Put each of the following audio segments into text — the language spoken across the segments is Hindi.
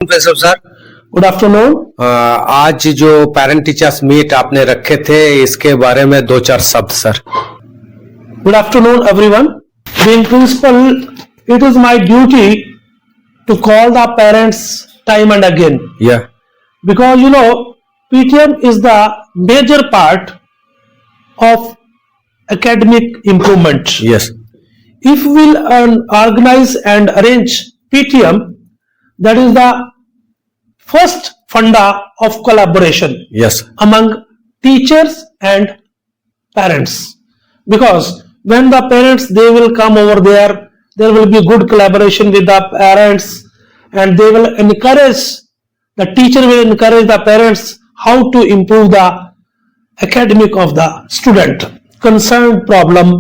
Sir good afternoon. आज जो पेरेंट टीचर्स मीट आपने रखे थे इसके बारे में दो चार शब्द sir. Good afternoon, everyone. Being principal, it is my duty to call the parents time and again Yeah. because PTM is the major part of academic improvement. Yes. If we'll organize and arrange PTM, that is the first funda of collaboration Yes. among teachers and parents, because when the parents they will come over there will be good collaboration with the parents, and they will encourage, the teacher will encourage the parents how to improve the academic of the student. Concerned problem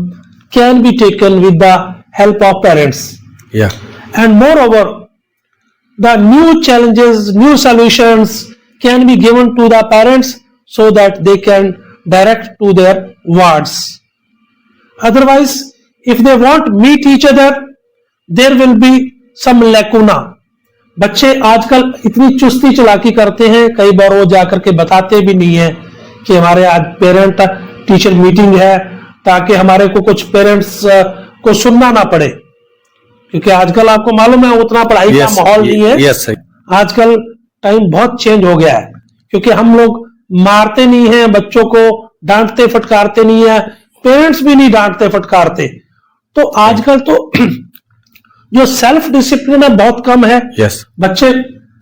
can be taken with the help of parents, Yeah. and moreover the new challenges, new solutions can be given to the parents so that they can direct to their wards. Otherwise, if they won't meet each other, there will be some lacuna. बच्चे आजकल इतनी चुस्ती चलाकी करते हैं, कई बार वो जाकर के बताते भी नहीं है कि हमारे आज पेरेंट टीचर मीटिंग है, ताकि हमारे को कुछ पेरेंट्स को सुनना ना पड़े, क्योंकि आजकल आपको मालूम है उतना पढ़ाई का माहौल नहीं है। Yes, sir. आजकल टाइम बहुत चेंज हो गया है, क्योंकि हम लोग मारते नहीं हैं बच्चों को, डांटते फटकारते नहीं है, पेरेंट्स भी नहीं डांटते फटकारते। तो आजकल तो जो सेल्फ डिसिप्लिन है बहुत कम है। Yes. बच्चे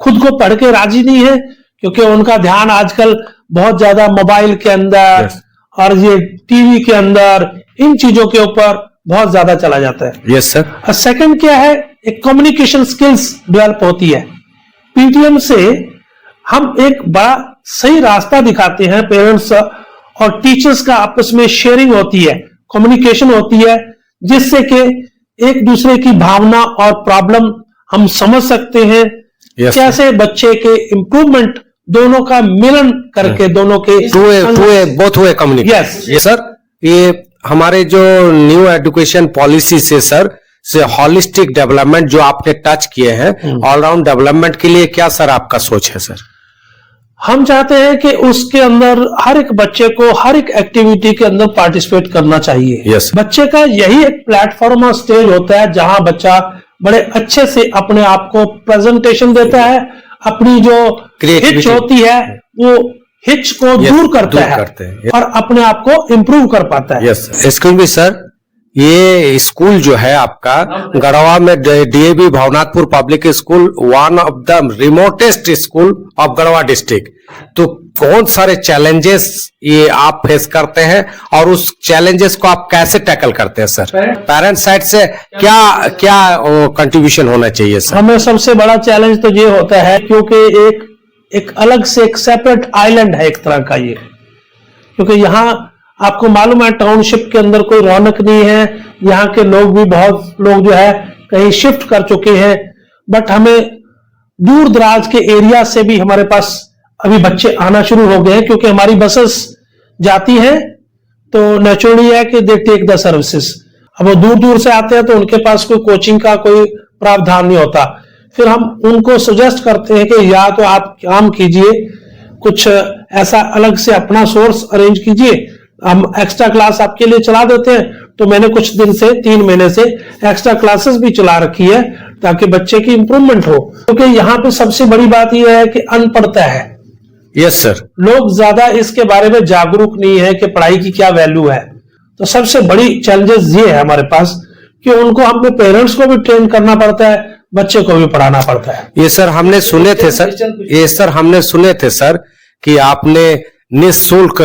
खुद को पढ़ के राजी नहीं है, क्योंकि उनका ध्यान आजकल बहुत ज्यादा मोबाइल के अंदर Yes. और ये टीवी के अंदर, इन चीजों के ऊपर बहुत ज्यादा चला जाता है। Yes, sir. और सेकंड क्या है, एक कम्युनिकेशन स्किल्स डेवलप होती है। पीटीएम से हम एक बड़ा सही रास्ता दिखाते हैं, पेरेंट्स और टीचर्स का आपस में शेयरिंग होती है, कम्युनिकेशन होती है, जिससे कि एक दूसरे की भावना और प्रॉब्लम हम समझ सकते हैं। Yes, कैसे बच्चे के इम्प्रूवमेंट दोनों का मिलन करके दोनों के बोथ वे कम्युनिकेशन। Yes. ये सर, ये हमारे जो न्यू एजुकेशन पॉलिसी से सर से हॉलिस्टिक डेवलपमेंट जो आपने टच किए हैं, ऑलराउंड डेवलपमेंट के लिए क्या सर आपका सोच है सर? हम चाहते हैं कि उसके अंदर हर एक बच्चे को हर एक एक्टिविटी के अंदर पार्टिसिपेट करना चाहिए। Yes. बच्चे का यही एक प्लेटफॉर्म और स्टेज होता है जहां बच्चा बड़े अच्छे से अपने आप को प्रेजेंटेशन देता है, अपनी जो हिच होती है वो हिच को दूर करता है और अपने आप को इम्प्रूव कर पाता है। यस, एक्सक्यूज मी सर, ये स्कूल जो है आपका गढ़वा में DAV Bhavnathpur public school, one of the remotest school of Garhwa district, तो कौन सारे चैलेंजेस ये आप फेस करते हैं और उस चैलेंजेस को आप कैसे टैकल करते हैं सर? पेरेंट्स साइड से क्या क्या कंट्रीब्यूशन होना चाहिए सर? हमें सबसे बड़ा चैलेंज तो ये होता है, क्योंकि एक अलग से एक सेपरेट आइलैंड है एक तरह का ये, क्योंकि यहाँ आपको मालूम है टाउनशिप के अंदर कोई रौनक नहीं है, यहाँ के लोग भी बहुत लोग जो है कहीं शिफ्ट कर चुके हैं, बट हमें दूर दराज के एरिया से भी हमारे पास अभी बच्चे आना शुरू हो गए हैं, क्योंकि हमारी बसेस जाती हैं तो नेचुरली है कि दे टेक द सर्विसेज। अब वो दूर दूर से आते हैं तो उनके पास कोई कोचिंग का कोई प्रावधान नहीं होता, फिर हम उनको सजेस्ट करते हैं कि या तो आप काम कीजिए, कुछ ऐसा अलग से अपना सोर्स अरेंज कीजिए, हम एक्स्ट्रा क्लास आपके लिए चला देते हैं। तो मैंने कुछ दिन से 3 महीने से एक्स्ट्रा क्लासेस भी चला रखी है ताकि बच्चे की इंप्रूवमेंट हो, क्योंकि यहाँ पे सबसे बड़ी बात यह है कि अनपढ़ता है। Yes sir. लोग ज्यादा इसके बारे में जागरूक नहीं है कि पढ़ाई की क्या वैल्यू है। तो सबसे बड़ी चैलेंजेस ये है हमारे पास कि उनको अपने पेरेंट्स को भी ट्रेन करना पड़ता है, बच्चे को भी पढ़ाना पड़ता है। ये सर हमने सुने थे सर, ये सर हमने सुने थे सर कि आपने निःशुल्क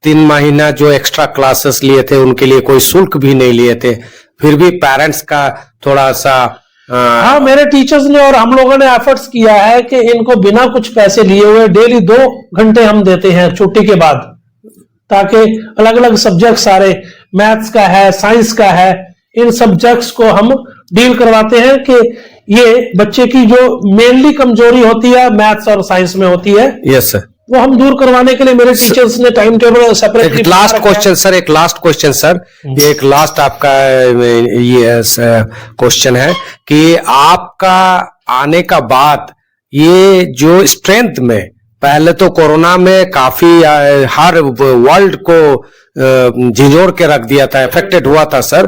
3 महीना जो एक्स्ट्रा क्लासेस लिए थे उनके लिए कोई शुल्क भी नहीं लिए थे, फिर भी पेरेंट्स का थोड़ा सा हाँ, मेरे टीचर्स ने और हम लोगों ने एफर्ट्स किया है कि इनको बिना कुछ पैसे लिए हुए डेली 2 घंटे हम देते हैं छुट्टी के बाद, ताकि अलग अलग सब्जेक्ट सारे मैथ्स का है, साइंस का है, इन सब्जेक्ट्स को हम डील करवाते हैं कि ये बच्चे की जो मेनली कमजोरी होती है मैथ्स और साइंस में होती है। Yes sir. वो हम दूर करवाने के लिए मेरे टीचर्स ने टाइम टेबल सेपरेटली। एक लास्ट क्वेश्चन सर, एक लास्ट क्वेश्चन सर, ये एक लास्ट आपका ये क्वेश्चन है कि आपका आने का बाद ये जो स्ट्रेंथ में पहले तो कोरोना में काफी हर वर्ल्ड को झिझोर के रख दिया था, अफेक्टेड हुआ था सर।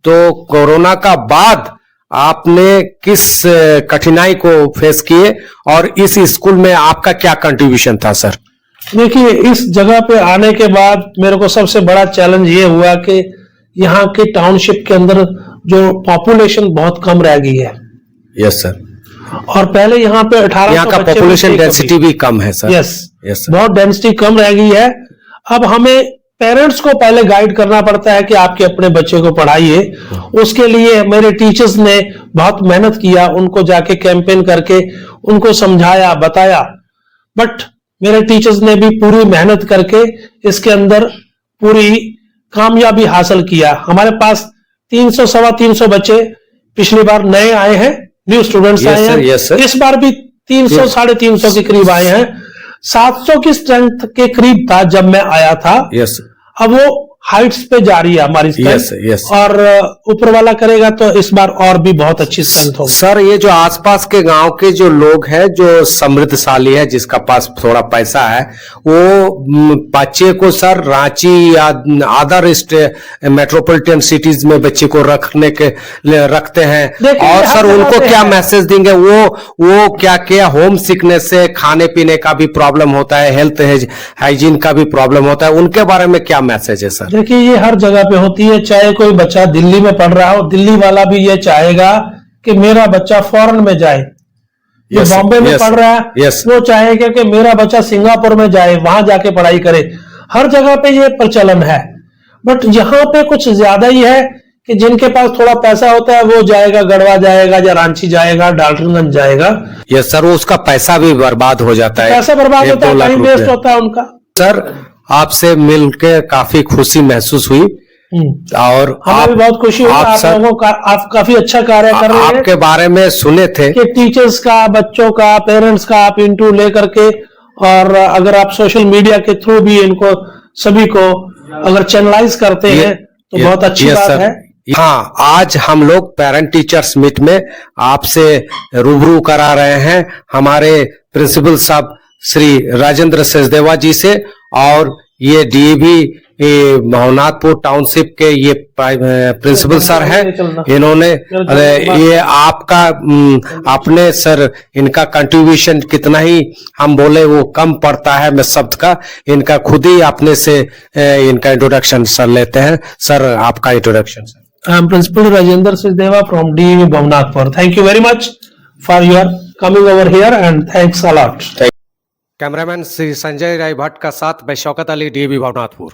तो कोरोना का बाद आपने किस कठिनाई को फेस किए और इस स्कूल में आपका क्या कंट्रीब्यूशन था सर? देखिए, इस जगह पे आने के बाद मेरे को सबसे बड़ा चैलेंज ये हुआ कि यहाँ के टाउनशिप के अंदर जो पॉपुलेशन बहुत कम रह गई है। Yes sir. और पहले यहाँ पे 1800 यहाँ का बच्चे पॉपुलेशन थे डेंसिटी भी कम है सर। Yes yes sir. बहुत डेंसिटी कम रह गई है। अब हमें पेरेंट्स को पहले गाइड करना पड़ता है कि आपके अपने बच्चे को पढ़ाइए। उसके लिए मेरे टीचर्स ने बहुत मेहनत किया, उनको जाके कैंपेन करके उनको समझाया, बताया। बट मेरे टीचर्स ने भी पूरी मेहनत करके इसके अंदर पूरी कामयाबी हासिल किया। हमारे पास 300 सवा 300 बच्चे पिछली बार नए आए हैं, न्यू स्टूडेंट्स आए हैं। yes, sir. इस बार भी 300 साढ़े 300 के करीब आए हैं। 700 की स्ट्रेंथ के करीब था जब मैं आया था। यस। अब वो हाइट्स पे जा रही है हमारी स्ट्रेंथ। yes. और ऊपर वाला करेगा तो इस बार और भी बहुत अच्छी स्ट्रेंथ होगी। सर, ये जो आसपास के गांव के जो लोग हैं जो समृद्धशाली है, जिसका पास थोड़ा पैसा है, वो बच्चे को सर रांची या अदर मेट्रोपॉलिटन सिटीज में बच्चे को रखने के रखते हैं। और सर उनको क्या मैसेज देंगे? वो क्या क्या होम सिकनेस से खाने पीने का भी प्रॉब्लम होता है, हेल्थ हाइजीन का भी प्रॉब्लम होता है, उनके बारे में क्या मैसेज है सर? देखिए, ये हर जगह पे होती है। चाहे कोई बच्चा दिल्ली में पढ़ रहा हो, दिल्ली वाला भी ये चाहेगा कि मेरा बच्चा फॉरेन में जाए। जो बॉम्बे में पढ़ रहा है वो चाहेगा कि मेरा बच्चा सिंगापुर में जाए, वहां जाके पढ़ाई करे। हर जगह पे ये प्रचलन है। बट यहाँ पे कुछ ज्यादा ही है कि जिनके पास थोड़ा पैसा होता है वो जाएगा, गढ़वा जाएगा या रांची जाएगा, डाल्टनगंज जाएगा। यस सर, उसका पैसा भी बर्बाद हो जाता है, पैसा बर्बाद होता है, टाइम वेस्ट होता है उनका। सर, आपसे मिलकर काफी खुशी महसूस हुई और हमें भी बहुत खुशी हुई। आप लोगों का, आप काफी अच्छा कार्य कर रहे हैं। आपके बारे में सुने थे कि टीचर्स का, बच्चों का, पेरेंट्स का आप इंटरव्यू लेकर के, और अगर आप सोशल मीडिया के थ्रू भी इनको सभी को अगर चैनलाइज करते हैं तो बहुत अच्छी बात है। हाँ, आज हम लोग पेरेंट टीचर्स मीट में आपसे रूबरू करा रहे हैं हमारे प्रिंसिपल साहब श्री राजेंद्र सचदेवा जी से। और ये डीएवी भवनाथपुर टाउनशिप के ये प्रिंसिपल सर हैं। इन्होंने ये आपका अपने सर इनका कंट्रीब्यूशन कितना ही हम बोले वो कम पड़ता है, मैं शब्द का। इनका खुद ही अपने से इनका इंट्रोडक्शन सर लेते हैं। सर, आपका introduction sir. I am Principal Rajendra Sachdeva from DEV Bhavnathpur. Thank you very much for your coming over here and thanks a lot. Cameraman Shri Sanjay Rai Bhatt का साथ मैं शौकत अली, डीएवी भवनाथपुर।